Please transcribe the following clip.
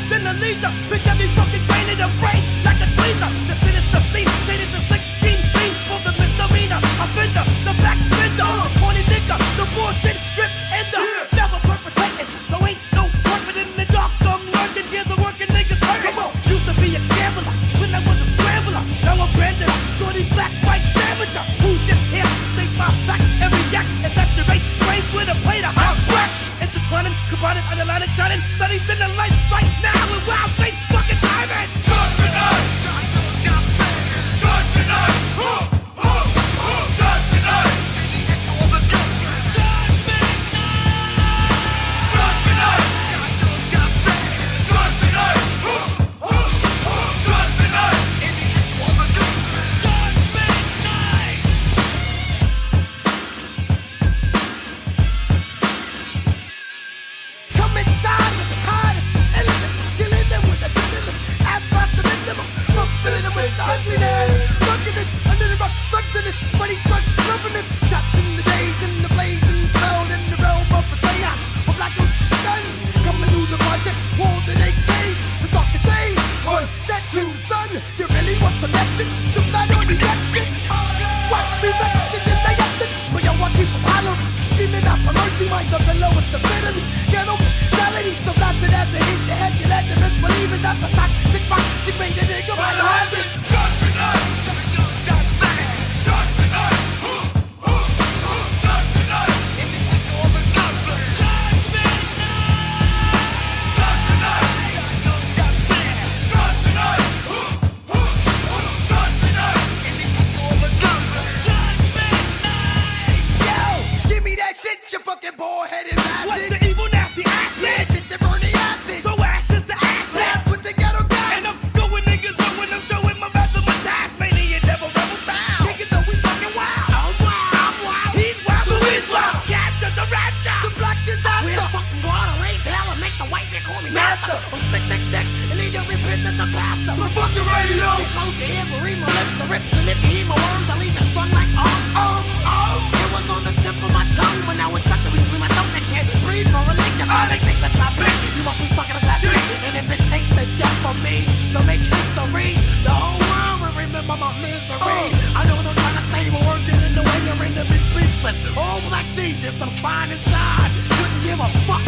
then the leisure. Pitch every fucking brain in the brain like a tweezer. The sinister scene, shaded the slick scheme, screen for the misdemeanor. Offender, the black fender, the corny nigga, the bullshit rip ender. Never perpetrating, so ain't no purpose in the dark. I'm lurking, here's the working niggas hurting. Used to be a gambler when I was a scrambler. Now I'm branded, shorty black, white damager. Who's just here to state my fact and react and saturate brains with a plate of hot wax. Intertwining, combining, underlining, shining, studies in the light right now and wild great fucking diamond. Judgment night, judgment night, judgment night, judgment night, judgment night, judgment night, judgment night. Come inside with the hardest element, killing them with the diddle, ass past the minimum, filling them with the ugliness. Drunkenness, under the rock, thugs in this, money strucks, loving this, trapped in the days, in the blazing spell, in the realm of a seance, of black ghost guns, coming through the project, holding AKs, the darker days, on that too, son, you really want some action, some bad on the action, watch me action in the action, but yo, I keep them hollering, screaming out for mercy, mind of the lowest ability, get them, reality, so that's it as it hits your head, you let them misbelieve it, at the top, sick box, she made the nigga by the hazard. Judgment night, judgment night, judgment night, judgment night, in the echo of a gunman. Judgment night, judgment night, judgment night, judgment night, in the echo of a gunman. Judgment night. Yo, give me that shit, you fucking bald-headed bastard. What's the evil, nasty acid? Yeah, shit that burn the acid. So ashes to ashes. That's what the ghetto got. And I'm going niggas when I'm showing my mathematics. Maniac never rebel bound. Niggas know we fucking wild. I'm wild. I'm wild. He's wild. So he's wild. Capture the rapture. The black disaster. We fucking go out and raise hell and make the white man call me master. I'm 666 and they don't repent at the pastor. So fuck the radio. You close your ears, but read my lips and rips. And if you hear my words, I'll leave it strung like It was on the tip of my tongue when I was stuck in between my thumb and can't breathe for a lick. They take the topic. You must be stuck in a black tree. And if it takes the death for me to make history, the whole world will remember my misery. I know what I'm trying to say, but words get in the way. You're in the speechless. Oh, black Jesus, I'm fine inside. Couldn't give a fuck